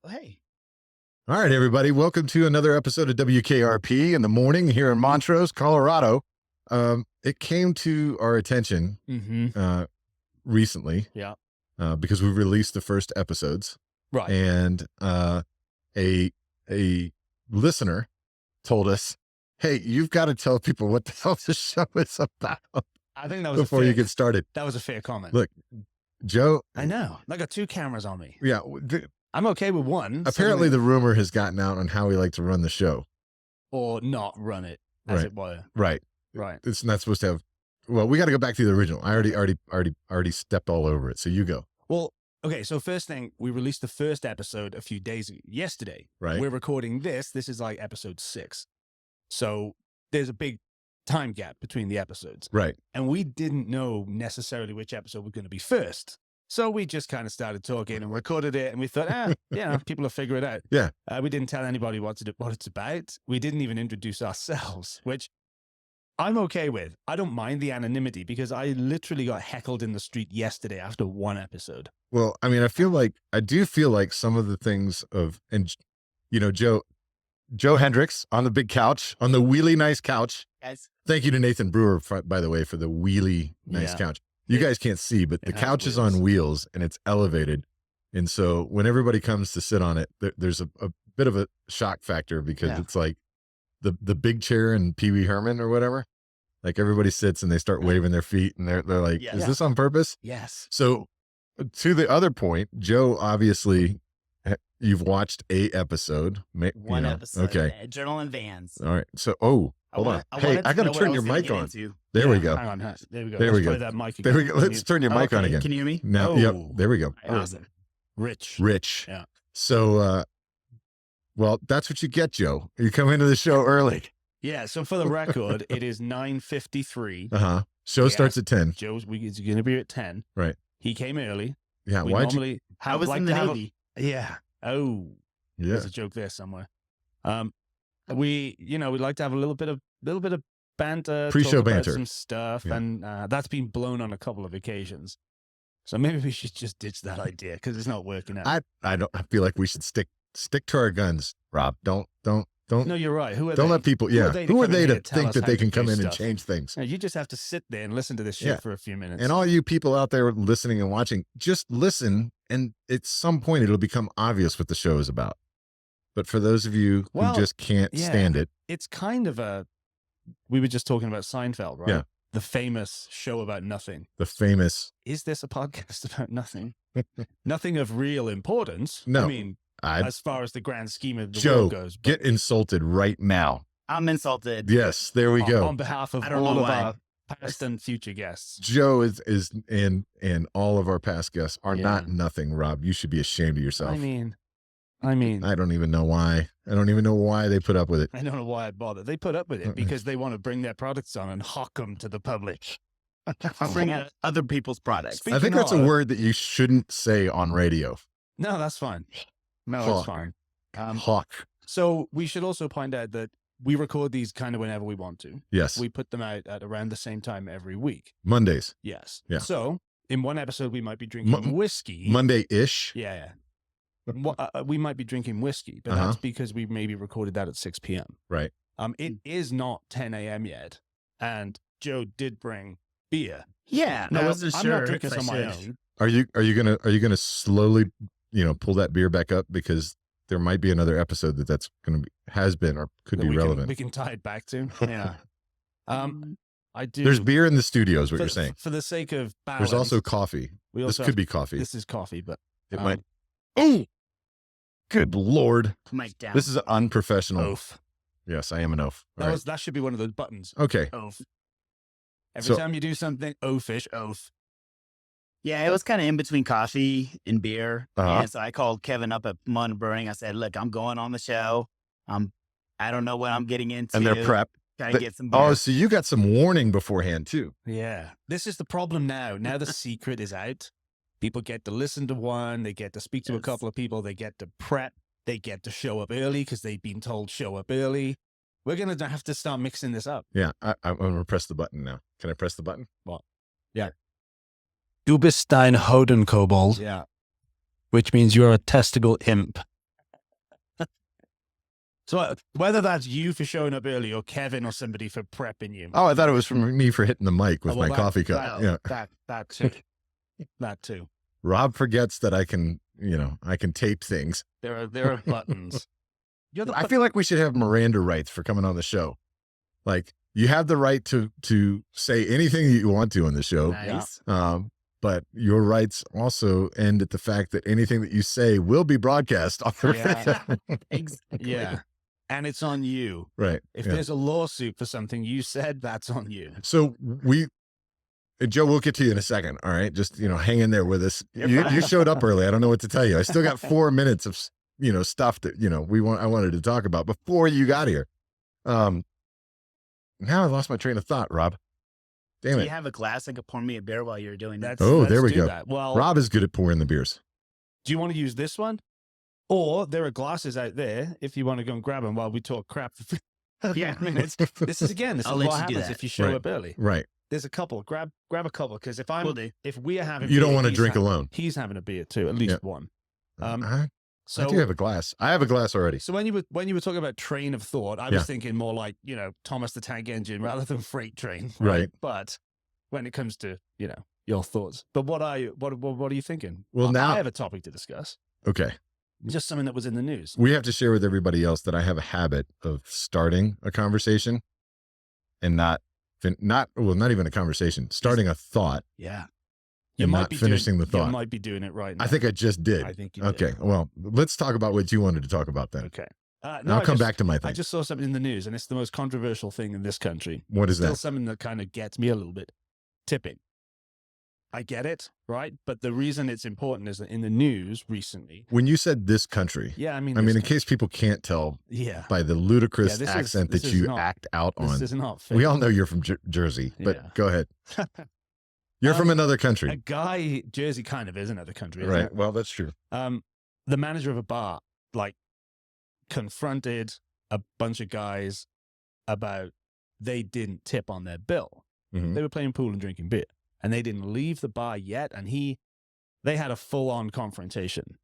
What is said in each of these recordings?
hey. All right, everybody. Welcome to another episode of WKRP in the morning here in Montrose, Colorado. It came to our attention recently, because we released the first episodes, Right? And a listener told us, "Hey, you've got to tell people what the hell this show is about." I think that was before you get started. That was a fair comment. Look, Joe, I know. I got two cameras on me. Yeah, I'm okay with one. Apparently, the rumor has gotten out on how we like to run the show, or not run it, as it were. Right. It's not supposed to have. Well, we got to go back to the original. I already stepped all over it. So you go. Well, okay. So first thing, we released the first episode a few days yesterday. Right. We're recording this. This is like episode 6. So there's a big time gap between the episodes. Right. And we didn't know necessarily which episode was going to be first. So we just kind of started talking and recorded it, and we thought, people will figure it out. Yeah. We didn't tell anybody what it's about. We didn't even introduce ourselves, which I'm okay with. I don't mind the anonymity because I literally got heckled in the street yesterday after one episode. Well, I mean, I do feel like some of the things Joe Hendricks on the big couch, on the wheelie nice couch. Guys. Thank you to Nathan Brewer, by the way, for the wheelie nice couch. You guys can't see, but the couch is on wheels and it's elevated. And so when everybody comes to sit on it, there's a bit of a shock factor because it's like the big chair in Pee Wee Herman or whatever. Like everybody sits and they start waving their feet and they're like, is this on purpose? Yes. So to the other point, Joe, obviously you've watched a episode. One episode. Okay. Adrenaline Vans. All right. So, hold on. Hey, I got to turn your mic on. There we go. Hang on. There we go. There we go. Play that mic again. There we go. Let's turn your mic on again. Can you hear me? No. Yep. There we go. Awesome. Rich. Yeah. So, well, that's what you get, Joe. You come into the show early. Yeah. So for the record, it is 9:53. Show starts at 10. Joe's is going to be at 10. Right. He came early. Yeah. I was in the Navy. Yeah. Oh. Yeah. There's a joke there somewhere. We like to have a little bit of banter, pre-show banter, some stuff, and that's been blown on a couple of occasions. So maybe we should just ditch that idea because it's not working out. I feel like we should stick to our guns, Rob. Don't. No, you're right. Who are don't they? let people. Who are they to think that they can come in and change things? No, you just have to sit there and listen to this shit for a few minutes. And all you people out there listening and watching, just listen, and at some point it'll become obvious what the show is about. But for those of you who just can't stand it, it's kind of we were just talking about Seinfeld, right? Yeah. The famous show about nothing. Is this a podcast about nothing? Nothing of real importance. No. I mean, as far as the grand scheme of the world goes. Get insulted right now. I'm insulted. Yes, there we go. On behalf of all of our past and future guests. Joe is and all of our past guests are not nothing, Rob. You should be ashamed of yourself. I mean, I don't even know why. I don't even know why they put up with it. I don't know why I bother. They put up with it because they want to bring their products on and hawk them to the public. Bring out other people's products. I think that's a word that you shouldn't say on radio. No, that's fine. No, that's fine. Hawk. So we should also point out that we record these kind of whenever we want to. Yes. We put them out at around the same time every week. Mondays. Yes. Yeah. So in one episode, we might be drinking whiskey. Monday-ish. Yeah. We might be drinking whiskey, but that's because we maybe recorded that at 6 p.m. Right. It is not 10 a.m. yet, and Joe did bring beer. Yeah, now, I wasn't sure. I'm not drinking this on my own. Are you gonna slowly pull that beer back up because there might be another episode that's gonna be has been or could be relevant. We can tie it back to. Yeah. I do. There's beer in the studio, is what you're saying. For the sake of balance. There's also coffee. This could be coffee. This is coffee, but it might. Oh. Good Lord. Mic down. This is an unprofessional. Oaf. Yes, I am an oaf. That should be one of those buttons. Okay. Oaf. Every time you do something, oafish, oaf. Yeah, it was kind of in between coffee and beer. And so I called Kevin up at Mon Brewing. I said, look, I'm going on the show. I don't know what I'm getting into. And they're prepped. Gotta get some beer. Oh, so you got some warning beforehand too. Yeah. This is the problem now. Now the secret is out. People get to listen to one. They get to speak to a couple of people. They get to prep. They get to show up early because they've been told show up early. We're going to have to start mixing this up. Yeah. I'm going to press the button now. Can I press the button? What? Yeah. Du bist ein Hodenkobold. Yeah. Which means you're a testicle imp. So whether that's you for showing up early or Kevin or somebody for prepping you. Oh, I thought it was from me for hitting the mic with my coffee cup. That too. That too. Rob forgets that I can tape things. There are buttons. I feel like we should have Miranda rights for coming on the show. Like, you have the right to say anything that you want to on the show. Nice. But your rights also end at the fact that anything that you say will be broadcast on the radio. Exactly. Yeah. And it's on you. Right. If there's a lawsuit for something you said, that's on you. So Joe, we'll get to you in a second. All right. Just, hang in there with us. You showed up early. I don't know what to tell you. I still got 4 minutes of, stuff that, I wanted to talk about before you got here. Now I lost my train of thought, Rob. Damn Do it. you have a glass and could pour me a beer while you're doing that? There we go. That. Well, Rob is good at pouring the beers. do you want to use this one? Or there are glasses out there if you want to go and grab them while we talk crap for minutes. This is I'll what let you do happens that. if you show Right. up early. Right. There's a couple. Grab a couple, because if we are having You don't beer, want to he's drink ha- alone. He's having a beer too, at least one. I So do have a glass. I have a glass already. So when you were talking about train of thought, I was thinking more like, Thomas the Tank Engine rather than freight train. Right. But when it comes to, your thoughts. But what are you thinking? Well, now I have a topic to discuss. Okay. Just something that was in the news. We have to share with everybody else that I have a habit of starting a conversation and not even a conversation, starting a thought. Yeah. And not finishing the thought. You might be doing it right now. I think I just did. I think you Okay. did. Well, let's talk about what you wanted to talk about then. Okay. I'll come back to my thing. I just saw something in the news, and it's the most controversial thing in this country. What is Still that? something that kind of gets me a little bit. Tipping. I get it, right? But the reason it's important is that in the news recently. When you said this country, Yeah, I mean, in case people can't tell by the ludicrous accent that you act out on. This is not fair. We all know you're from Jersey, but go ahead. You're from another country. Jersey kind of is another country, isn't Right. it? Well, that's true. The manager of a bar, confronted a bunch of guys about they didn't tip on their bill. Mm-hmm. They were playing pool and drinking beer, and they didn't leave the bar yet. And they had a full-on confrontation.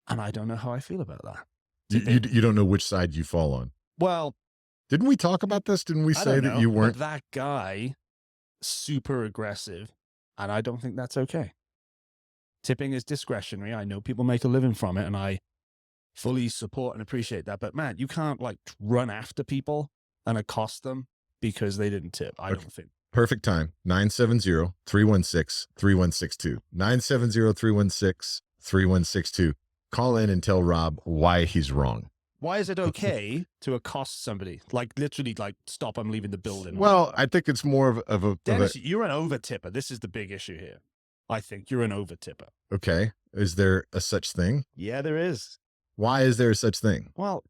And I don't know how I feel about that. You don't know which side you fall on. Well, didn't we talk about this? Didn't we say that you weren't? But that guy, super aggressive, and I don't think that's okay. Tipping is discretionary. I know people make a living from it, and I fully support and appreciate that. But man, you can't run after people and accost them because they didn't tip. I don't think. Perfect time. 970-316-3162. 970-316-3162. Call in and tell Rob why he's wrong. Why is it okay to accost somebody? Literally, stop them leaving the building. Well, I think it's more of a... Dennis, you're an over-tipper. This is the big issue here. I think you're an over-tipper. Okay. Is there a such thing? Yeah, there is. Why is there a such thing? Well,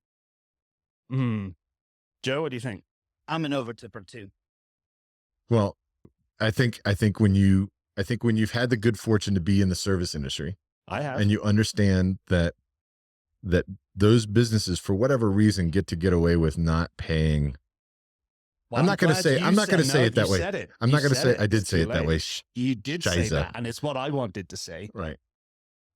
Joe, what do you think? I'm an over-tipper too. Well, I think when you've had the good fortune to be in the service industry, I have, and you understand that those businesses, for whatever reason, get away with not paying. Well, I'm not going to say it that way. I'm not going to say I did say it that way. You did say that, and it's what I wanted to say. Right.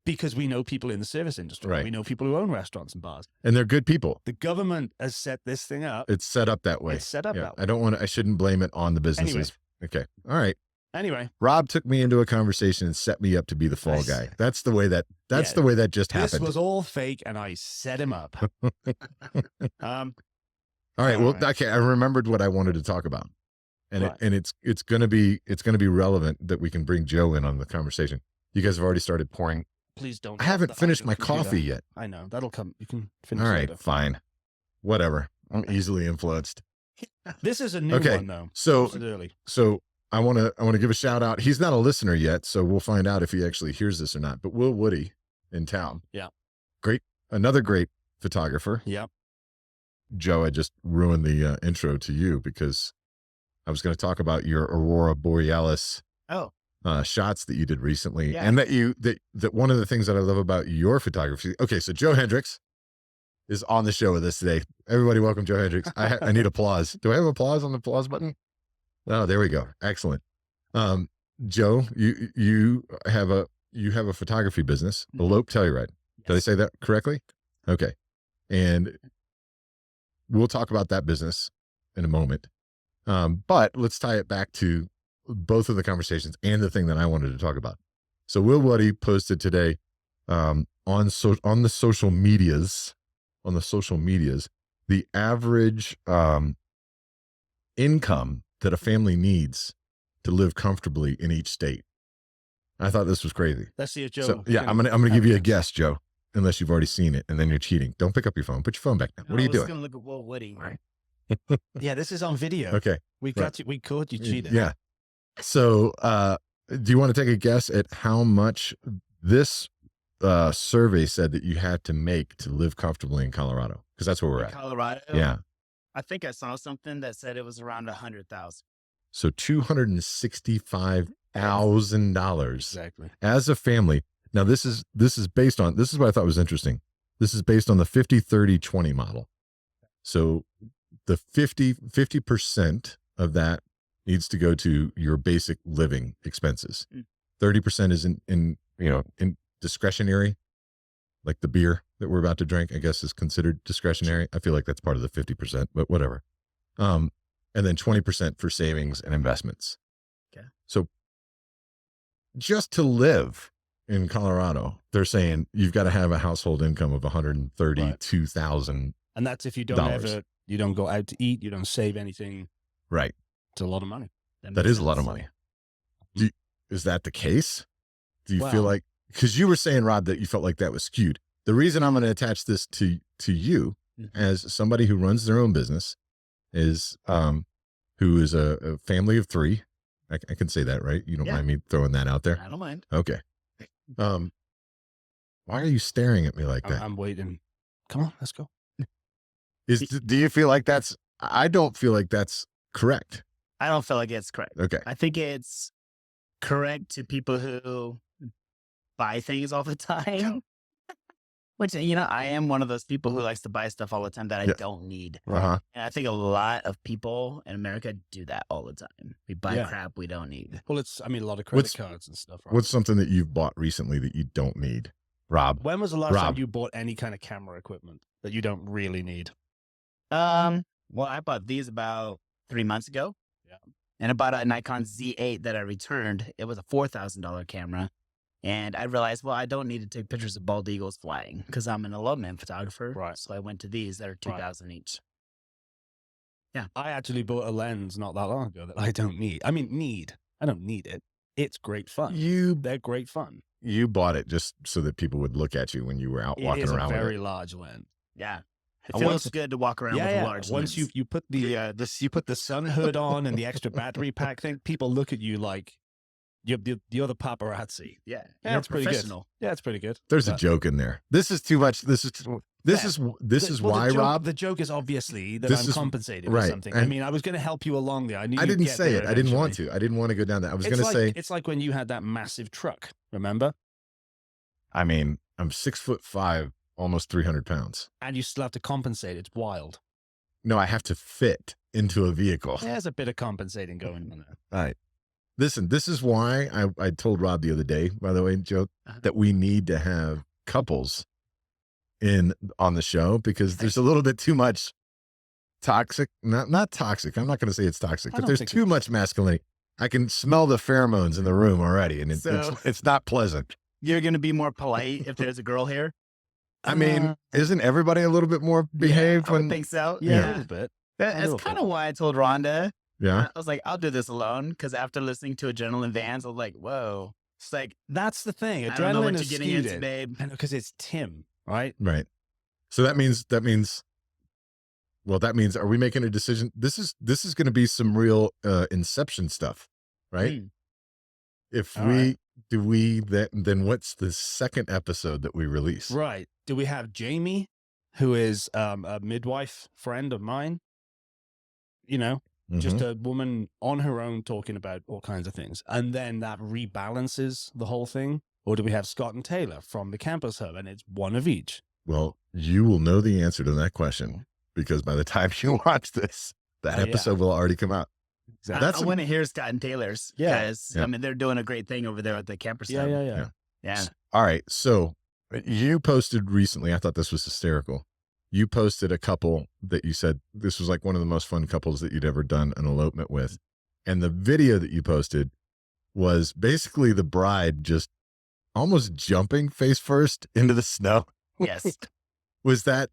Because we know people in the service industry. Right. We know people who own restaurants and bars. And they're good people. The government has set this thing up. It's set up that way. It's set up that way. I shouldn't blame it on the businesses. Anyway. Okay. All right. Anyway. Rob took me into a conversation and set me up to be the fall guy. That's the way that just happened. This was all fake, and I set him up. All right. Well, okay. I remembered what I wanted to talk about. And it's going to be relevant that we can bring Joe in on the conversation. You guys have already started pouring. Please don't. I haven't finished my coffee yet. I know. That'll come. You can finish. All right, later. fine. Whatever. I'm easily influenced. This is a new one though. So I want to give a shout out. He's not a listener yet, so we'll find out if he actually hears this or not. But Will Woody in town. Yeah. Another great photographer. Yep. Joe, I just ruined the intro to you because I was going to talk about your Aurora Borealis shots that you did recently. And that one of the things that I love about your photography. Okay, so Joe Hendricks is on the show with us today. Everybody welcome Joe Hendricks. I need applause. Do I have applause on the applause button? Oh, there we go. Excellent. Joe, you have a photography business, Elope Telluride. Did I say that correctly? Okay. And we'll talk about that business in a moment. But let's tie it back to both of the conversations and the thing that I wanted to talk about. So Will Woody posted today on the social medias, the average income that a family needs to live comfortably in each state. I thought this was crazy. Let's see if Joe. So, yeah, I'm gonna give you a guess, Joe, unless you've already seen it, and then you're cheating. Don't pick up your phone. Put your phone back down. What are you doing? I was going to look at Will Woody. Yeah, this is on video. Okay. We caught you cheating. Yeah. So, do you want to take a guess at how much this survey said that you had to make to live comfortably in Colorado? Because that's where we're at. Colorado? Yeah. I think I saw something that said it was around 100,000. So $265,000 Exactly. as a family. Now this is based on, this is what I thought was interesting. This is based on the 50-30-20 model. So the 50% of that needs to go to your basic living expenses. 30% is in discretionary, like the beer that we're about to drink, I guess is considered discretionary. I feel like that's part of the 50%, but whatever. And then 20% for savings and investments. Okay. So just to live in Colorado, they're saying you've got to have a household income of $132,000. And that's if you don't go out to eat, you don't save anything. Right. It's a lot of money. That is a lot of money. Is that the case? Do you feel like, because you were saying, Rob, that you felt like that was skewed. The reason I'm going to attach this to you as somebody who runs their own business is, who is a family of 3. I can say that, right? You don't mind me throwing that out there? I don't mind. Okay. Why are you staring at me like that? I'm waiting. Come on, let's go. Do you feel like I don't feel like that's correct. I don't feel like it's correct. Okay. I think it's correct to people who buy things all the time. Which, I am one of those people who likes to buy stuff all the time that I don't need. Uh-huh. And I think a lot of people in America do that all the time. We buy crap we don't need. Well, a lot of credit cards and stuff, right? What's something that you've bought recently that you don't need, Rob? When was the last time you bought any kind of camera equipment that you don't really need? Well, I bought these about 3 months ago. Yeah. And I bought a Nikon Z8 that I returned. It was a $4,000 camera. And I realized, I don't need to take pictures of bald eagles flying because I'm an elopement photographer. Right. So I went to these that are $2,000 each. Yeah. I actually bought a lens not that long ago that I don't need. I don't need it. It's great fun. They're great fun. You bought it just so that people would look at you when you were out walking around with it. It's a very large lens. Yeah. It feels good to walk around with a large lens. Once you put the sun hood on and the extra battery pack thing, people look at you like you're the other paparazzi. Yeah, it's pretty good. Yeah, it's pretty good. There's a joke in there. This is too much. This is why, Rob. The joke is obviously that I'm compensated for something. And I was going to help you along there. I didn't say it. I didn't want to. I didn't want to go down that. I was going to say it's like when you had that massive truck. Remember? I'm 6'5", almost 300 pounds, and you still have to compensate. It's wild. No, I have to fit into a vehicle. There's a bit of compensating going on there. All right. Listen, this is why I told Rob the other day, by the way, Joe, that we need to have couples on the show because there's a little bit too much toxic, not toxic. I'm not going to say it's toxic, but there's too much masculinity. I can smell the pheromones in the room already, and it's not pleasant. You're going to be more polite if there's a girl here? Isn't everybody a little bit more behaved? I would think so. Yeah, a little bit. That's kind of why I told Rhonda. Yeah. I was like, I'll do this alone because after listening to Adrenaline Vans, I was like, whoa. It's like, that's the thing. Adrenaline I don't know what is you're getting into, babe. I know, because it's Tim, right? Right. So that means, are we making a decision? This is going to be some real Inception stuff, right? If then what's the second episode that we release? Right. Do we have Jamie, who is a midwife friend of mine? Just a woman on her own talking about all kinds of things. And then that rebalances the whole thing. Or do we have Scott and Taylor from the Campus Hub and it's one of each? Well, you will know the answer to that question because by the time you watch this, that episode will already come out. Exactly. I want to hear Scott and Taylor's because they're doing a great thing over there at the Campus Hub. Yeah. All right. So you posted recently, I thought this was hysterical. you posted a couple that you said this was like one of the most fun couples that you'd ever done an elopement with. And the video that you posted was basically the bride just almost jumping face first into the snow. Yes. Was that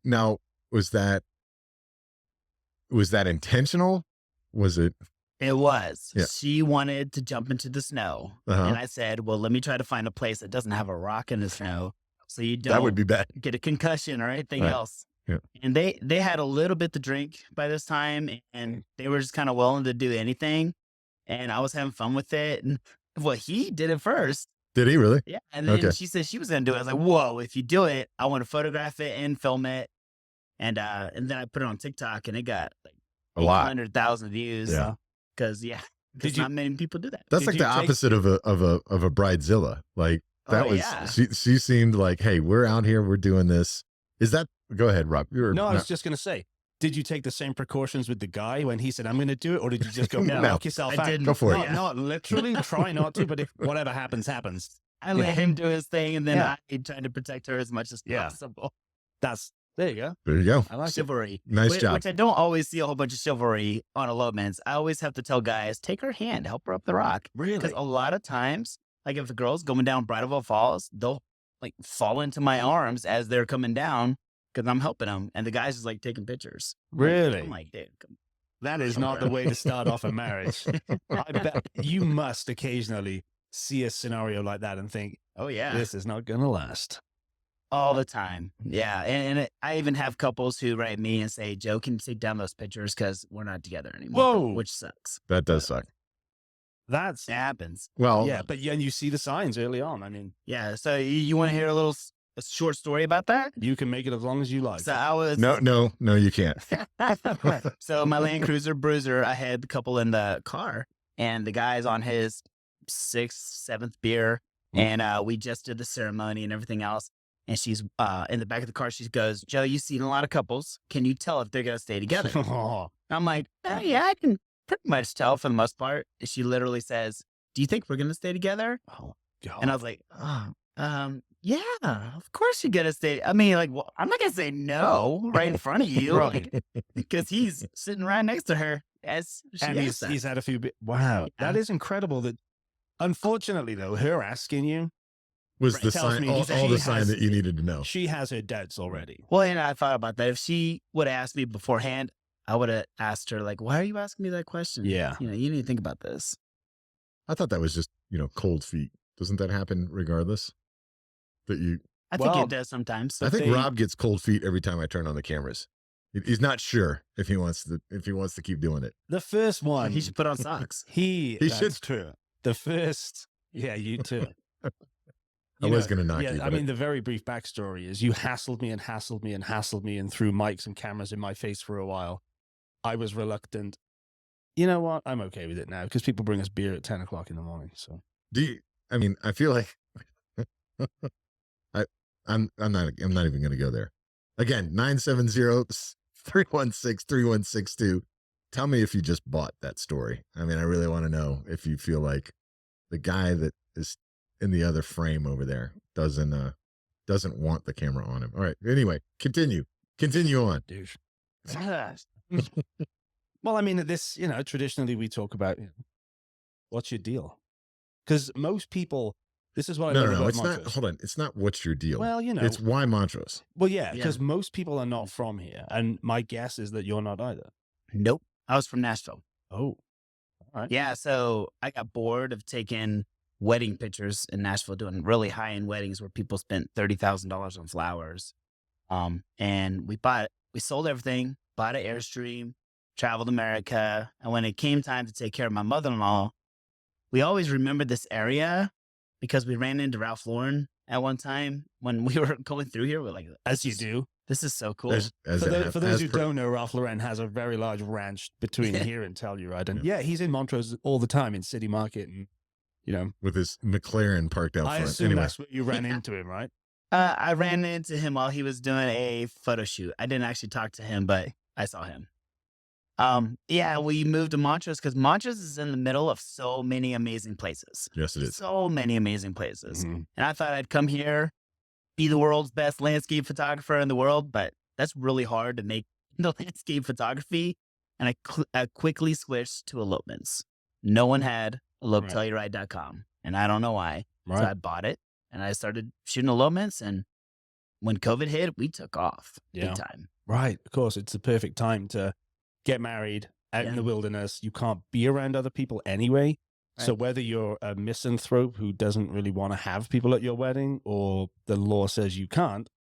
intentional? Was it? It was. Yeah. She wanted to jump into the snow. And I said, well, let me try to find a place that doesn't have a rock in the snow. So you don't That would be bad. get a concussion or anything else. Yeah. And they had a little bit to drink by this time, and they were just kind of willing to do anything. And I was having fun with it. And well, he did it first. Did he really? Yeah. And then she said she was going to do it. I was like, whoa, if you do it, I want to photograph it and film it. And then I put it on TikTok, and it got like a lot, 100,000 views. Yeah. Because not many people do that. That's like the opposite of a bridezilla. Like she seemed like, hey, we're out here, we're doing this. Is that? Go ahead, Rob. No, I was just going to say, did you take the same precautions with the guy when he said, I'm going to do it? Or did you just go, knock yourself out? I didn't. Go for it. Not literally, try not to, but if whatever happens, happens. I let him do his thing, and then I tried to protect her as much as possible. There you go. There you go. I like chivalry. Nice job. Which I don't always see a whole bunch of chivalry on elopements. I always have to tell guys, take her hand, help her up the rock. Really? Because a lot of times, like if the girl's going down Bridalveil Falls, they'll like fall into my arms as they're coming down because I'm helping them. And the guy's just like taking pictures. Really? I'm like, dude, that is not the way to start off a marriage. I bet you must occasionally see a scenario like that and think, oh yeah, this is not going to last. All the time. Yeah. And I even have couples who write me and say, Joe, can you take down those pictures because we're not together anymore? Whoa. Which sucks. That does suck. It happens. Well, yeah, but you see the signs early on. I mean, yeah. So you want to hear a short story about that? You can make it as long as you like. So I was no, you can't. So my Land Cruiser Bruiser, I had the couple in the car, and the guy's on his 6th, 7th beer, and we just did the ceremony and everything else. And she's in the back of the car. She goes, Joe, you've seen a lot of couples. Can you tell if they're going to stay together? I'm like, yeah, I can pretty much tell for the most part. She literally says, do you think we're going to stay together? Oh, God. And I was like, yeah, of course you're going to stay. I mean, like, well, I'm not going to say no right in front of you. Right. Because he's sitting right next to her. And he's had a few wow. Yeah. That is incredible. That unfortunately, though, her asking you was the sign, all the sign that you needed to know. She has her doubts already. Well, and I thought about that. If she would have asked me beforehand, I would have asked her, like, why are you asking me that question? Yeah. You need to think about this. I thought that was just, cold feet. Doesn't that happen regardless? I think it does sometimes. I think Rob gets cold feet every time I turn on the cameras. He's not sure if he wants to keep doing it. The first one. He should put on socks. He should. True. The first. Yeah, you too. I was going to knock you. I mean, the very brief backstory is you hassled me and threw mics and cameras in my face for a while. I was reluctant. You know what? I'm okay with it now because people bring us beer at 10 o'clock in the morning. So I feel like I'm not even going to go there. Again, 970-316-3162. Tell me if you just bought that story. I mean, I really want to know if you feel like the guy that is in the other frame over there doesn't want the camera on him. All right. Anyway, continue on. Douche. Well, I mean, this, traditionally we talk about, what's your deal? Because most people, this is what I love about it's Montrose. not. Hold on, it's not what's your deal. Well, it's why Montrose. Well, yeah, because most people are not from here, and my guess is that you're not either. Nope, I was from Nashville. Oh, all right. Yeah, so I got bored of taking wedding pictures in Nashville, doing really high-end weddings where people spent $30,000 on flowers. And we sold everything, bought an Airstream, traveled America, and when it came time to take care of my mother-in-law, we always remembered this area because we ran into Ralph Lauren at one time when we were going through here. We're like, as you do. This is so cool. For those who don't know, Ralph Lauren has a very large ranch between here and Telluride. And he's in Montrose all the time in City Market and, with his McLaren parked out front. I assume that's where you ran into him, right? I ran into him while he was doing a photo shoot. I didn't actually talk to him, but I saw him. We moved to Montrose because Montrose is in the middle of so many amazing places. Yes, it is. So many amazing places. Mm-hmm. And I thought I'd come here, be the world's best landscape photographer in the world, but that's really hard to make the landscape photography. And I quickly switched to elopements. No one had elopetelluride.com, and I don't know why. Right. So I bought it and I started shooting elopements. And when COVID hit, we took off big time. Right. Of course, it's the perfect time to get married out in the wilderness. You can't be around other people anyway. Right. So whether you're a misanthrope who doesn't really want to have people at your wedding, or the law says you can't,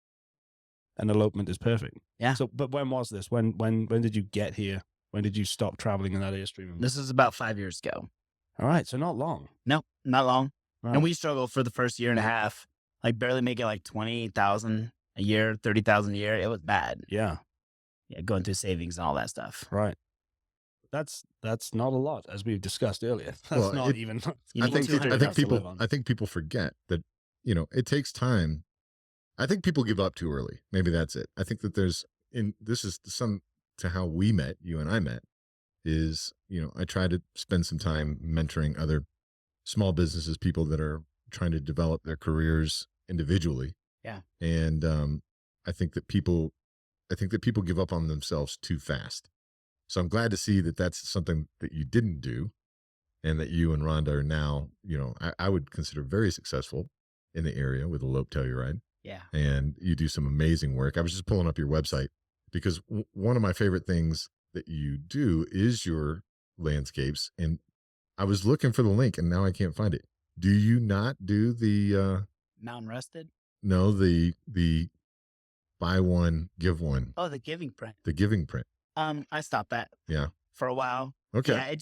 an elopement is perfect. Yeah. So, but when was this? When did you get here? When did you stop traveling in that Airstream? This is about 5 years ago. All right. So not long. No, not long. Right. And we struggled for the first year and a half, like barely making like 20,000 a year, 30,000 a year. It was bad. Yeah. Yeah. Going through savings and all that stuff. Right. That's not a lot, as we've discussed earlier. That's not even. I think people forget that, you know, it takes time. I think people give up too early. Maybe that's it. I think that this is some to how we met, you and I met, is, you know, I try to spend some time mentoring other small businesses, people that are trying to develop their careers individually. Yeah. And I think that people give up on themselves too fast. So I'm glad to see that that's something that you didn't do, and that you and Rhonda are now, you know, I would consider very successful in the area with Elope Telluride. Yeah. And you do some amazing work. I was just pulling up your website because one of my favorite things that you do is your landscapes. And I was looking for the link and now I can't find it. Do you not do the Mountain Rusted? No, the buy one, give one. Oh, the giving print. The giving print. I stopped that. Yeah. For a while. Okay. Yeah,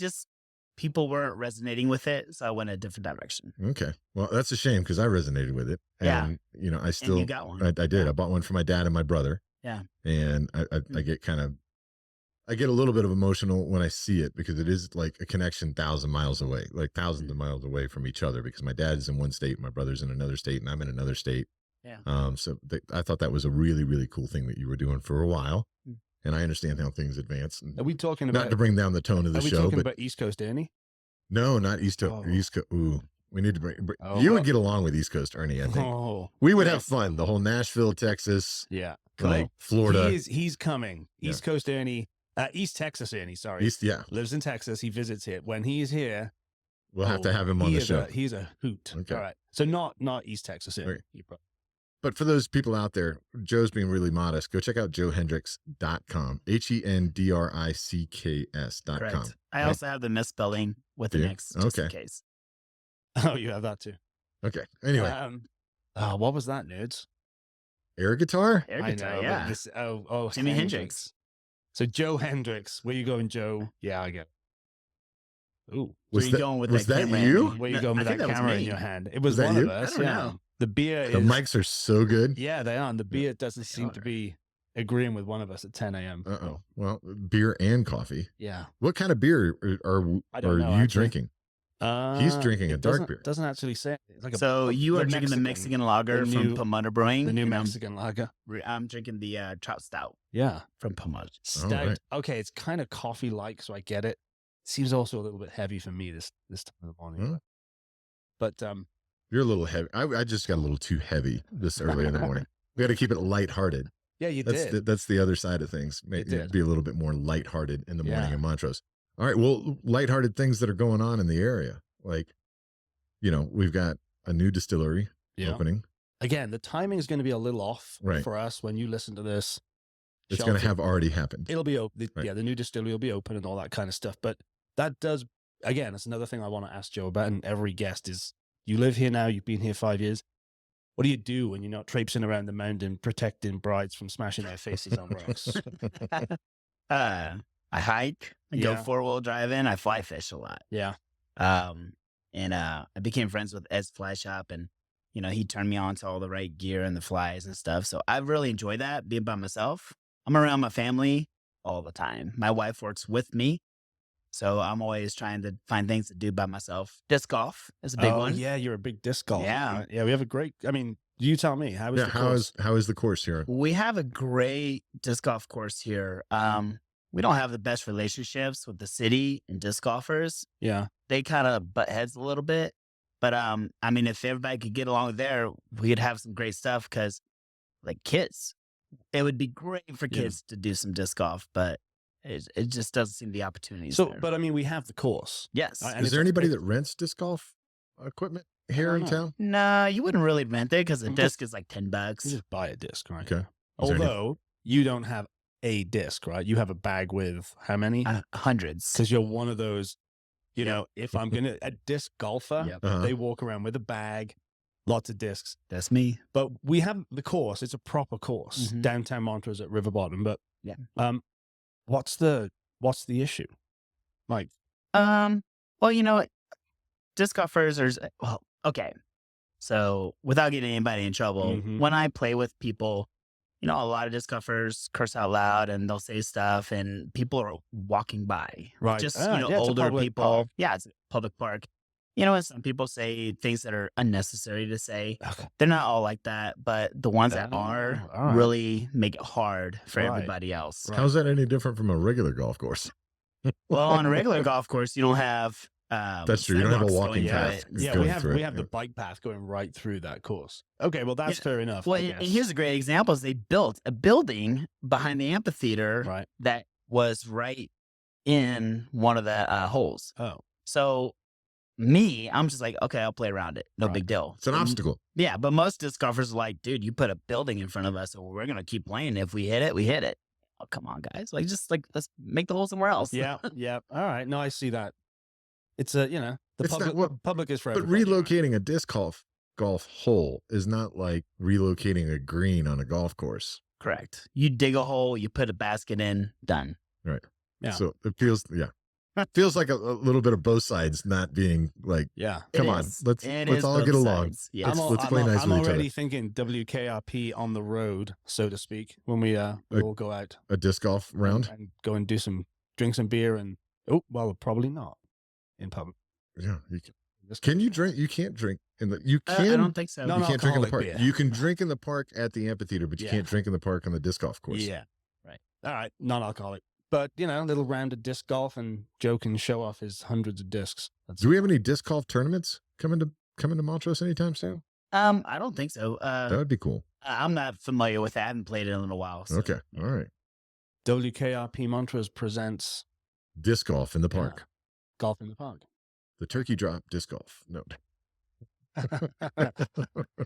people weren't resonating with it, so I went a different direction. Okay. Well, that's a shame because I resonated with it. And, you know, I still, and you got one. I did. Yeah. I bought one for my dad and my brother. Yeah. And I get I get a little bit of emotional when I see it because it is like a connection 1,000 miles away, like thousands of miles away from each other, because my dad's in one state, my brother's in another state, and I'm in another state. Yeah. I thought that was a really, really cool thing that you were doing for a while. And I understand how things advance. Are we talking about, not to bring down the tone of the show, are we talking about East Coast Ernie? No, not East Coast. East Coast. Ooh, we need to bring. Would get along with East Coast Ernie, I think. We would have fun. The whole Nashville, Texas. Yeah. Like Florida. He's coming. East Coast Ernie. East Texas Ernie, sorry. Lives in Texas. He visits here. When he's here, we'll have to have him on the show. He's a hoot. Okay. All right. So not East Texas Ernie. Right. But for those people out there, Joe's being really modest. Go check out joehendricks.com. HENDRICKS.com. I also have the misspelling with the X, just in case. Oh, you have that too. Okay. Anyway. What was that, nerds? Air guitar? Air guitar, I know, yeah. Jimi Hendrix. So Joe Hendricks. Where you going, Joe? Yeah, I get it. Ooh. Was you going with that camera? You? Where you going with that camera in your hand? It was one you? of us. I don't know. The beer The mics are so good. Yeah, they are. And the beer doesn't seem to be agreeing with one of us at 10 a.m. Uh-oh. Well, beer and coffee. Yeah. What kind of beer are you drinking? He's drinking a dark beer. Doesn't actually say. It's like you are drinking the Mexican lager from Pomona Brewing. The new Mexican lager. I'm drinking the trout stout. Yeah. From Pomona. Stout. Right. Okay, it's kind of coffee-like, so I get it. Seems also a little bit heavy for me this time of the morning. But you're a little heavy. I just got a little too heavy this early in the morning. We got to keep it lighthearted. Yeah, you did. That's the other side of things. Be a little bit more lighthearted in the morning in Montrose. All right. Well, lighthearted things that are going on in the area. Like, you know, we've got a new distillery opening. Again, the timing is going to be a little off for us when you listen to this. It's going to have already happened. It'll be open. Yeah, the new distillery will be open and all that kind of stuff. But that does, again, it's another thing I want to ask Joe about, and every guest is, you live here now, you've been here 5 years. What do you do when you're not traipsing around the mountain protecting brides from smashing their faces on rocks? I hike, I go 4-wheel driving, I fly fish a lot. Yeah. And I became friends with Ed's Fly Shop, and, you know, he turned me on to all the right gear and the flies and stuff. So I really enjoy that, being by myself. I'm around my family all the time. My wife works with me, so I'm always trying to find things to do by myself. Disc golf is a big one. Yeah, you're a big disc golfer. Yeah. Right? Yeah, we have a great, I mean, you tell me, how is the course? How is the course here? We have a great disc golf course here. We don't have the best relationships with the city and disc golfers. Yeah. They kind of butt heads a little bit. But, I mean, if everybody could get along there, we'd have some great stuff because, like, kids, it would be great for kids to do some disc golf, but it just doesn't seem the opportunities So, there. but I mean, we have the course. Yes. And Is there anybody that rents disc golf equipment here in town? No, you wouldn't really rent it because the disc is like $10. You just buy a disc, right? Okay. Although you don't have a disc, right? You have a bag with how many? Hundreds. Because you're one of those, you know, if I'm going to, a disc golfer, Yep. they walk around with a bag, lots of discs. That's me. But we have the course. It's a proper course, Mhm. downtown Montrose at River Bottom. But Yeah. what's the issue? Like, well, you know, disc golfers are, well, okay. So without getting anybody in trouble, when I play with people, you know, a lot of disc golfers curse out loud and they'll say stuff and people are walking by. Right. Just, Ah, you know, yeah, it's a older public people. park. Yeah, it's a public park. You know, and some people say things that are unnecessary to say. okay. They're not all like that, but the ones that Oh, are all right. really make it hard for Right. everybody else. Right. How's that any different from a regular golf course? Well, on a regular golf course, you don't have That's true. You don't have a sidewalks walking going path. through it. Yeah, going we have through it, the yeah. bike path going right through that course. Okay, well that's fair enough. Well, I and guess. here's a great example: is they built a building behind the amphitheater right. that was right in one of the holes. Oh, So I'm just like, okay, I'll play around it. No Right. big deal. It's an obstacle. Yeah, but most disc golfers are like, dude, you put a building in front of us, so we're gonna keep playing. If we hit it, we hit it. Oh, come on, guys! Like, just like let's make the hole somewhere else. yeah, yeah. All right. No, I see that. It's a, you know, the It's not public, what- public is for But everybody, right? relocating a disc golf hole is not like relocating a green on a golf course. Correct. You dig a hole, you put a basket in, done. Yeah. So it feels like a little bit of both sides not being like, Yeah. come It on, is. let's It let's is all both get along. sides. Yeah. Let's play nice I'm with each already other. thinking WKRP on the road, so to speak, when we all go out A disc golf round. and go and drink some beer and probably not in public. Yeah. Can you drink? You can't drink in the. You I can. don't think so. No, You can't drink in the non-alcoholic park. beer. You can drink in the park at the amphitheater, but you Yeah. can't drink in the park on the disc golf course. Yeah. Right. All right. Non-alcoholic. But, you know, a little round of disc golf and Joe can show off his hundreds of discs. Do we have any disc golf tournaments coming to Montrose anytime soon? I don't think so. That would be cool. I'm not familiar with that. I haven't played it in a little while. So. Okay. All right. WKRP Montrose presents Disc golf in the park. Golf in the Park. The turkey drop disc golf. No.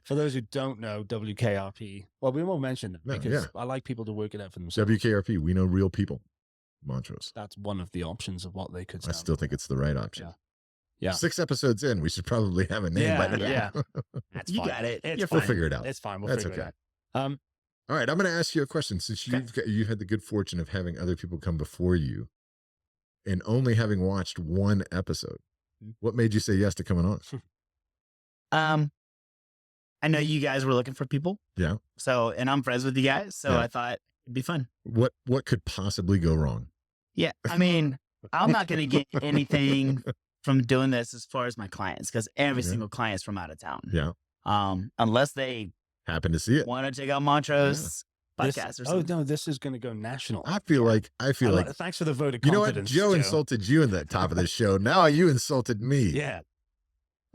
For those who don't know, WKRP, well, we won't mention them No, because yeah. I like people to work it out for themselves. WKRP. We know real people. Montrose. That's one of the options of what they could I stand still for. think it's the right option. Yeah. 6 episodes in, we should probably have a name by now. Yeah. That's You fine. got it. It's You're We'll fine. figure it out. It's fine. We'll That's figure okay. it out. All right, I'm going to ask you a question. Since Okay. you've had the good fortune of having other people come before you and only having watched 1 episode, what made you say yes to coming on? I know you guys were looking for people. Yeah. So, and I'm friends with you guys. So Yeah. I thought it'd be fun. What could possibly go wrong? Yeah. I mean, I'm not going to get anything from doing this as far as my clients because every Yeah. single client is from out of town. Yeah. Unless they Happen to see it. want to check out Montrose podcast or something. Oh, no, this is going to go national. I feel like Thanks for the vote of you know what? confidence. Joe insulted you in the top of the show. Now you insulted me. Yeah.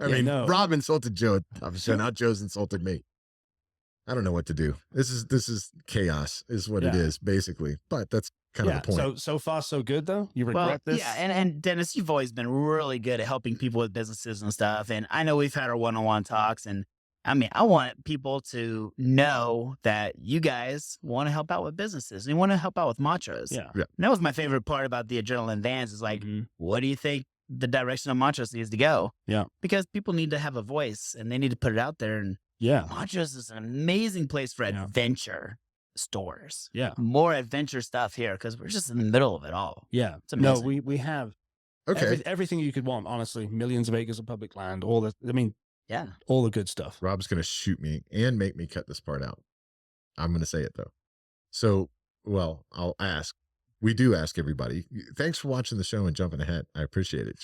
I Yeah, mean, no. Rob insulted Joe at the top of the show. Now Joe's insulted me. I don't know what to do. This is chaos, is what it Yeah. is, basically. But that's kind of the point. So far, so good, though? You regret this? Yeah, and Dennis, you've always been really good at helping people with businesses and stuff. And I know we've had our one-on-one talks, and I mean, I want people to know that you guys want to help out with businesses. And you want to help out with Montrose. Yeah. Yeah. And that was my favorite part about the Adrenaline Vans is like, Mhm. what do you think the direction of Montrose needs to go? Yeah. Because people need to have a voice and they need to put it out there. And Yeah. Montrose is an amazing place for Yeah. adventure stores. Yeah. More adventure stuff here because we're just in the middle of it all. Yeah. It's No, amazing. we have Okay. everything you could want, honestly. Millions of acres of public land, all the Yeah. all the good stuff. Rob's going to shoot me and make me cut this part out. I'm going to say it though. So, well, I'll ask. We do ask everybody. Thanks for watching the show and jumping ahead. I appreciate it.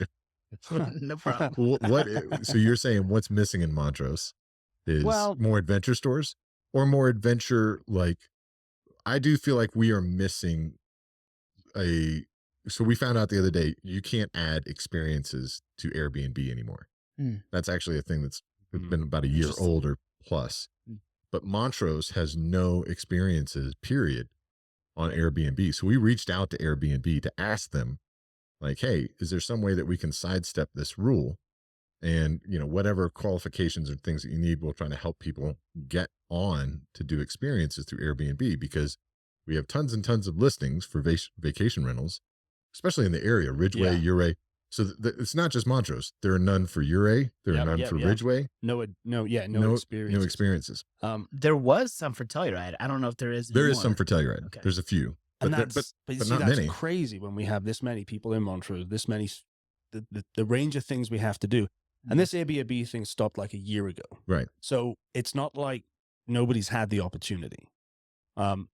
No problem. So you're saying what's missing in Montrose is Well- more adventure stores or more adventure? Like, I do feel like we are missing so we found out the other day, you can't add experiences to Airbnb anymore. Hmm. That's actually a thing that's Hmm. been about a year Interesting. old or plus. Hmm. but Montrose has no experiences, period, on Airbnb. So we reached out to Airbnb to ask them, like, hey, is there some way that we can sidestep this rule? And, whatever qualifications or things that you need, we'll try to help people get on to do experiences through Airbnb, because we have tons and tons of listings for vacation rentals, especially in the area, Ridgeway, Ouray. So it's not just Montrose. There are none for Ouray. There are none for Ridgeway. No experiences. There was some for Telluride. I don't know if there is anymore. There is some for Telluride. Okay. There's a few. But that's not many. Crazy when we have this many people in Montrose, this many, the range of things we have to do. And this Airbnb thing stopped like a year ago. Right. So it's not like nobody's had the opportunity. And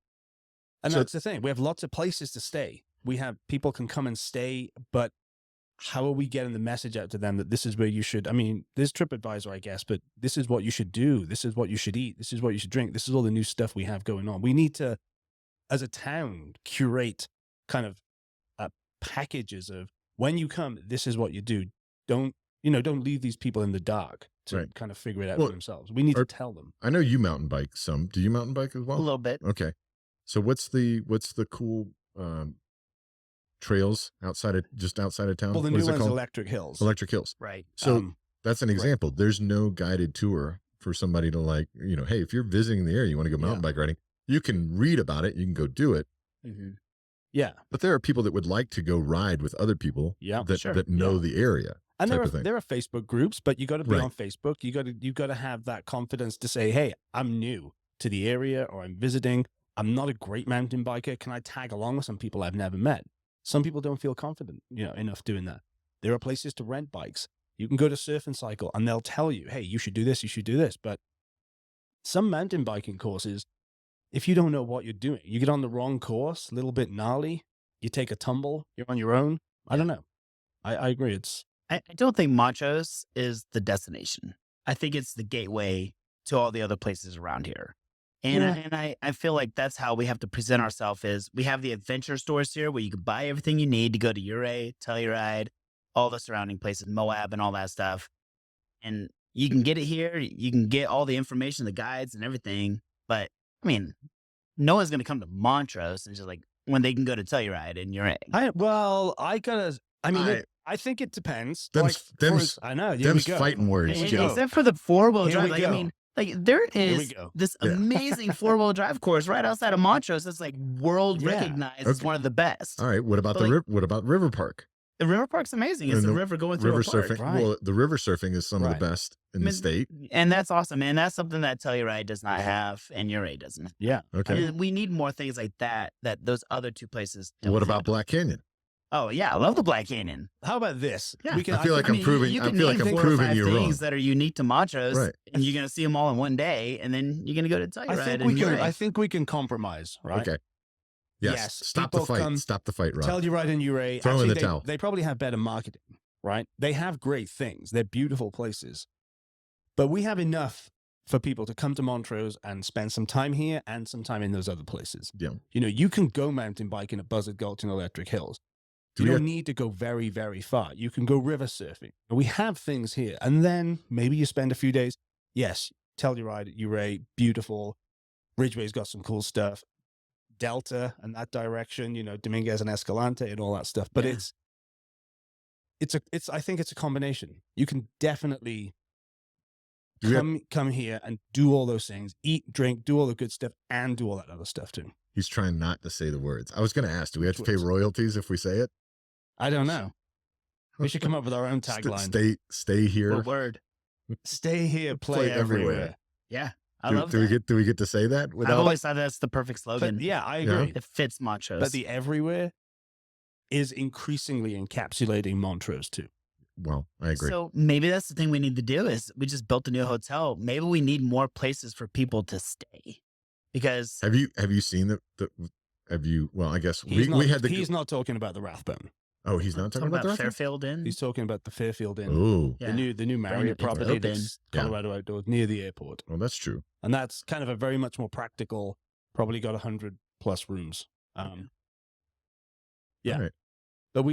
that's the thing. We have lots of places to stay. We have people can come and stay, but how are we getting the message out to them that this is where you should, there's TripAdvisor, I guess, but this is what you should do. This is what you should eat. This is what you should drink. This is all the new stuff we have going on. We need to, as a town, curate kind of packages of when you come, this is what you do. Don't leave these people in the dark to kind of figure it out for themselves. We need to tell them. I know you mountain bike some. Do you mountain bike as well? A little bit. Okay. So what's the cool trails outside of town? Well, the new one's Electric Hills. Electric Hills. Right. So that's an example. Right. There's no guided tour for somebody to hey, if you're visiting the area, you want to go mountain bike riding, you can read about it. You can go do it. Mm-hmm. Yeah. But there are people that would like to go ride with other people that know the area. And there are Facebook groups, but you got to be on Facebook. You got to have that confidence to say, hey, I'm new to the area or I'm visiting. I'm not a great mountain biker. Can I tag along with some people I've never met? Some people don't feel confident, enough doing that. There are places to rent bikes. You can go to Surf and Cycle and they'll tell you, hey, you should do this, you should do this. But some mountain biking courses, if you don't know what you're doing, you get on the wrong course, a little bit gnarly, you take a tumble, you're on your own. I don't know. I agree. I don't think Montrose is the destination. I think it's the gateway to all the other places around here. And I feel like that's how we have to present ourselves is we have the adventure stores here where you can buy everything you need to go to Ouray, Telluride, all the surrounding places, Moab and all that stuff. And you can get it here. You can get all the information, the guides and everything. But no one's going to come to Montrose and just when they can go to Telluride and Ouray. I think it depends. I know. Them's fighting words. Except for the 4-wheel drive. There is this amazing 4-wheel drive course right outside of Montrose that's world recognized as one of the best. All right. What about River Park? The River Park's amazing. It's a river going through river a park. Surfing. Right. Well, the river surfing is some of the best in the state. And that's awesome, man. That's something that Telluride does not have and Ouray doesn't. Yeah. Okay. And we need more things like that those other two places don't What about Black Canyon? Oh yeah, I love the Black Canyon. How about this? Yeah. I feel like I'm proving you wrong. Things that are unique to Montrose, and you're going to see them all in one day, and then you're going to go to Telluride. I think we can compromise, right? Okay. Yes. Stop the fight. Stop the fight, Rob. Telluride and Ouray. Throw in the towel. They probably have better marketing, right? They have great things. They're beautiful places, but we have enough for people to come to Montrose and spend some time here and some time in those other places. Yeah. You can go mountain biking at Buzzard Gulch and Electric Hills. You don't need to go very, very far. You can go river surfing. We have things here. And then maybe you spend a few days. Yes, Telluride, Ouray, beautiful. Ridgeway's got some cool stuff. Delta and that direction, Dominguez and Escalante and all that stuff. But I think it's a combination. You can definitely come here and do all those things, eat, drink, do all the good stuff, and do all that other stuff too. He's trying not to say the words. I was going to ask, do we have to pay royalties if we say it? I don't know. We should come up with our own tagline. Stay here. What word? Stay here, play everywhere. Yeah. I love that. Do we get to say that? I've always thought that's the perfect slogan. But I agree. It fits Montrose. But the everywhere is increasingly encapsulating Montrose too. Well, I agree. So maybe that's the thing we need to do is we just built a new hotel. Maybe we need more places for people to stay. Because have you seen I guess he's not talking about the Rathbone. Oh, he's not talking about the Fairfield Inn. He's talking about the Fairfield Inn. Oh, the new Marriott property that's Colorado Outdoors near the airport. Well, that's true. And that's kind of a very much more practical. Probably got 100+ rooms. Yeah. Right. But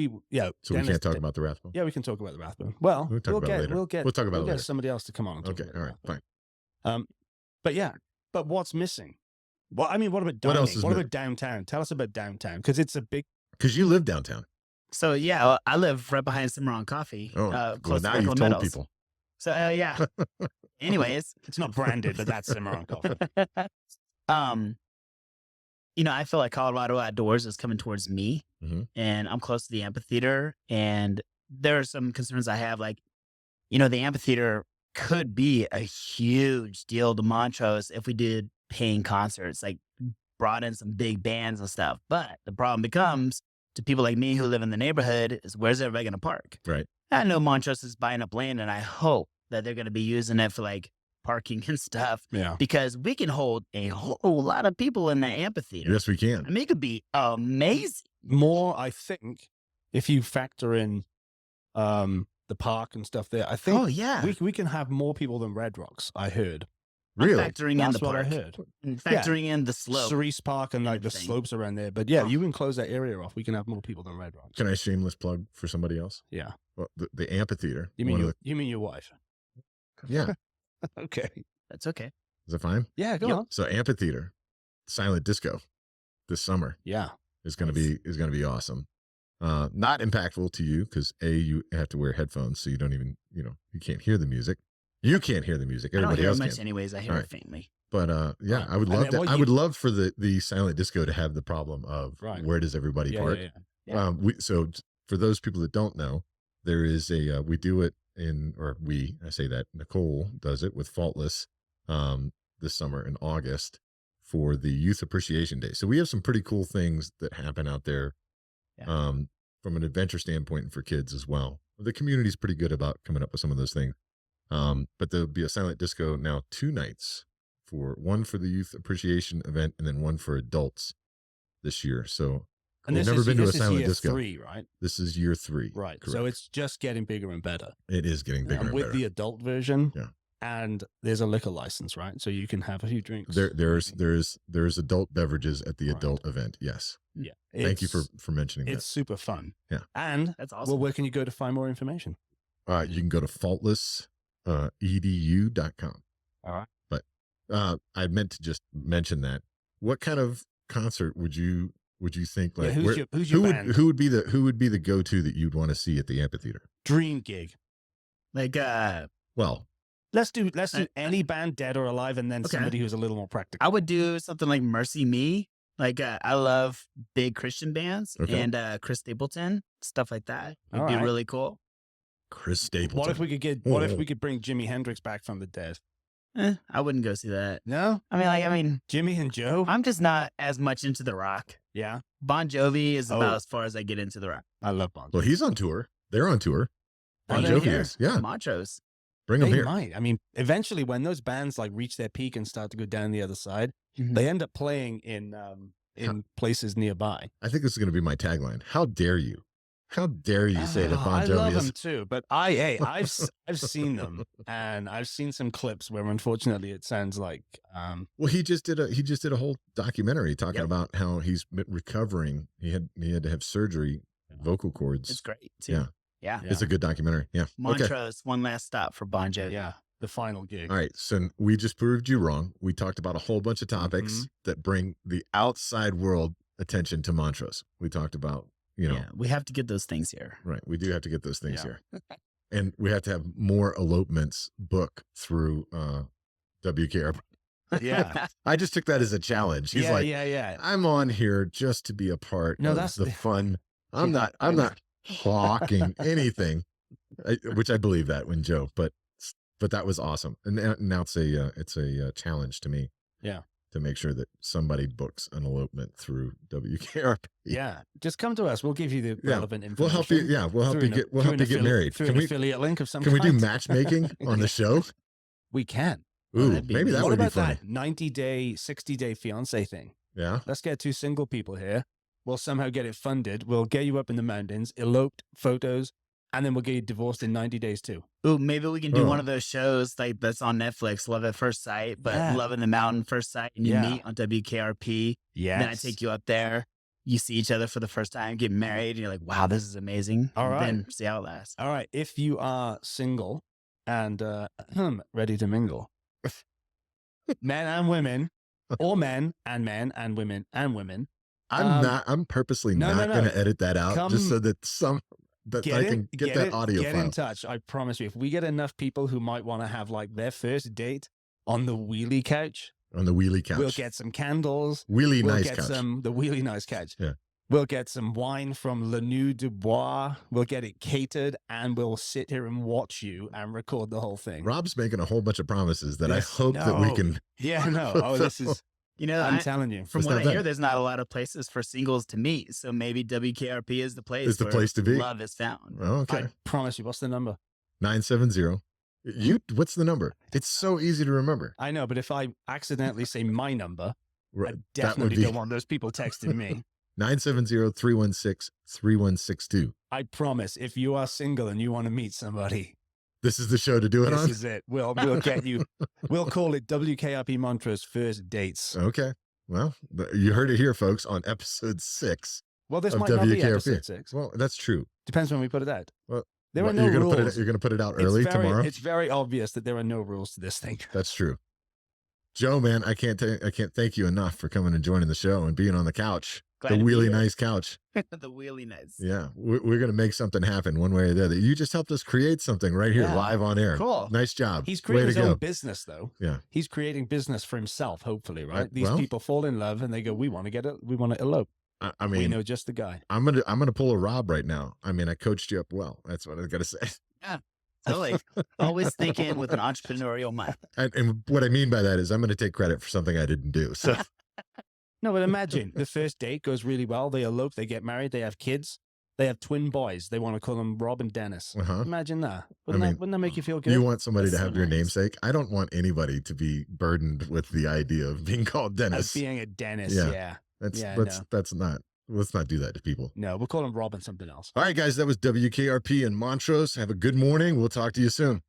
so we can't talk about the Rathbone. Yeah, we can talk about the Rathbone. Well, we'll talk about it later. We'll get somebody else to come on. And okay. All right. Fine. But yeah, But what's missing? Well, I mean, what about What dining? else is What about downtown? Tell us about downtown, because it's a big. Because you live downtown. So yeah, I live right behind Cimarron Coffee, Well, close now to you've Local told Meadows. people. So yeah. Anyways, It's not branded, but that's Cimarron Coffee. I feel like Colorado Outdoors is coming towards me, and I'm close to the amphitheater, and there are some concerns I have, like, the amphitheater could be a huge deal to Montrose if we did paying concerts, like brought in some big bands and stuff. But the problem becomes to people like me who live in the neighborhood is, where's everybody going to park? Right. I know Montrose is buying up land, and I hope that they're going to be using it for like parking and stuff. Yeah. Because we can hold a whole lot of people in the amphitheater. Yes, we can. I mean, it could be amazing. More, I think, if you factor in the park and stuff there, I think. Oh yeah, we can have more people than Red Rocks. I heard. Really? I'm factoring in That's the what I park. heard. Factoring in the slope. Cerise Park and like the Everything. slopes around there. But yeah, you can close that area off. We can have more people than Red Rocks. Can I shameless plug for somebody else? Yeah. Well, the amphitheater. You mean your wife? Yeah. Okay. That's okay. Is it fine? Yeah, go on. So amphitheater, silent disco, this summer Yeah. is going to be awesome. Not impactful to you because you have to wear headphones, so you don't even you can't hear the music. You can't hear the music. Everybody I don't else hear it much can. anyways. I hear All it right. faintly. But yeah, I would And love then that. I would love for the silent disco to have the problem of where does everybody Yeah, park? yeah. So for those people that don't know, there is we do it I say that Nicole does it with Faultless this summer in August for the Youth Appreciation Day. So we have some pretty cool things that happen out there from an adventure standpoint and for kids as well. The community's pretty good about coming up with some of those things. But there'll be a silent disco now 2 nights, one for the Youth Appreciation event and then one for adults this year. So And we've this never is, been to a this is silent year disco. 3, right? This is year 3. Right. Correct. So it's just getting bigger and better. It is getting bigger and with better. the adult version. Yeah. And there's a liquor license, right? So you can have a few drinks. There's adult beverages at the Right. adult event. Yes. Yeah. Thank you for mentioning It's super fun. Yeah. And That's awesome. well, where can you go to find more information? that. You can go to faultlessedu.com. All right. But I meant to just mention that. What kind of concert would you think like who's your band? who would be the go-to that you'd want to see at the amphitheater? Dream gig. Like Well, Let's do any band, dead or alive, and then Okay. somebody who's a little more practical. I would do something like Mercy Me. Like I love big Christian bands and Chris Stapleton, stuff like that. Would All be right. really cool. Chris Stapleton. What if we could bring Jimi Hendrix back from the dead? I wouldn't go see that. No, I mean, Jimmy and Joe. I'm just not as much into the rock. Yeah, Bon Jovi is about Oh. as far as I get into the rock. I love Bon. Well, he's on tour. They're on tour. Bon Are they Jovi here? is. Yeah. Montrose. Bring them They here. might. I mean, eventually, when those bands like reach their peak and start to go down the other side, they end up playing in places nearby. I think this is going to be my tagline. How dare you? How dare you say that Bon I love Jovi them is? too, but I've seen them, and I've seen some clips where unfortunately it sounds like Well, he just did a whole documentary talking Yep. about how he's been recovering. He had to have surgery, vocal cords. It's great too. Yeah. Yeah. It's a good documentary. Yeah. Okay. Montrose, one last stop for Bon Jovi. yeah, the final gig. All right. So we just proved you wrong. We talked about a whole bunch of topics that bring the outside world attention to Montrose. We talked about, Yeah, we have to get those things here. right. We do have to get those things Yeah. here. And we have to have more elopements book through WKRP. Yeah, I just took that as a challenge. He's like, yeah. I'm on here just to be a part No, of that's the fun. I'm not hawking anything, which I believe that when Joe, but that was awesome. And now it's a challenge to me. Yeah. To make sure that somebody books an elopement through WKRP. Yeah, just come to us. We'll give you the relevant information. We'll help you. Yeah, we'll help you get married. Through an affiliate link of some Can we kind. do matchmaking on the show? We can. Ooh, that'd be maybe that What would be about funny. that 90-day, 60-day fiance thing? Yeah. Let's get 2 single people here. We'll somehow get it funded. We'll get you up in the mountains, eloped photos, and then we'll get you divorced in 90 days too. Ooh, maybe we can do one of those shows like that's on Netflix, Love at First Sight, but Yeah. Love in the Mountain First Sight, and you Yeah. meet on WKRP. Yeah. Then I take you up there. You see each other for the first time, get married, and you're like, wow, this is amazing. All right. Then see how it lasts. All right. If you are single and ready to mingle, men and women, or men and women and women. I'm purposely not going to edit that out just so that I can get that audio file. Get in touch. I promise you, if we get enough people who might want to have like their first date on the wheelie couch, we'll get some candles. The wheelie nice couch. Yeah. We'll get some wine from Le New du Bois. We'll get it catered, and we'll sit here and watch you and record the whole thing. Rob's making a whole bunch of promises that I hope that we can. Yeah, no. Oh, this is. I'm telling you. From what I hear, there's not a lot of places for singles to meet. So maybe WKRP is the place. It's the place to be. Love is found. Oh, okay. I promise you. What's the number? 970. What's the number? It's so easy to remember. I know, but if I accidentally say my number, I definitely don't want those people texting me. 970-316-3162. I promise, if you are single and you want to meet somebody, this is the show to do it on? This is it. We'll get you. We'll call it WKRP Montrose First Dates. Okay. Well, you heard it here, folks, on episode 6. Well, this of might WKRP. not be episode 6. Well, that's true. Depends when we put it out. Well, there are no rules. You're going to put it out early tomorrow? It's very obvious that there are no rules to this thing. That's true. Joe, man, I can't thank you enough for coming and joining the show and being on the couch. The wheelie nice couch. The wheelie nice. Yeah. We're going to make something happen one way or the other. You just helped us create something right here live on air. Cool. Nice job. He's creating his own business, though. Yeah. He's creating business for himself, hopefully, right? These people fall in love and they go, we want to elope. I mean, we know just the guy. I'm gonna pull a Rob right now. I mean, I coached you up well. That's what I got to say. Yeah. Totally. Always thinking with an entrepreneurial mind. And what I mean by that is I'm going to take credit for something I didn't do. So. No, but imagine the first date goes really well. They elope, they get married, they have kids, they have twin boys. They want to call them Rob and Dennis. Imagine that. Wouldn't that make you feel good? You want somebody to have your namesake? I don't want anybody to be burdened with the idea of being called Dennis. As being a Dennis, yeah. Let's not do that to people. No, we'll call him Rob and something else. All right, guys, that was WKRP in Montrose. Have a good morning. We'll talk to you soon.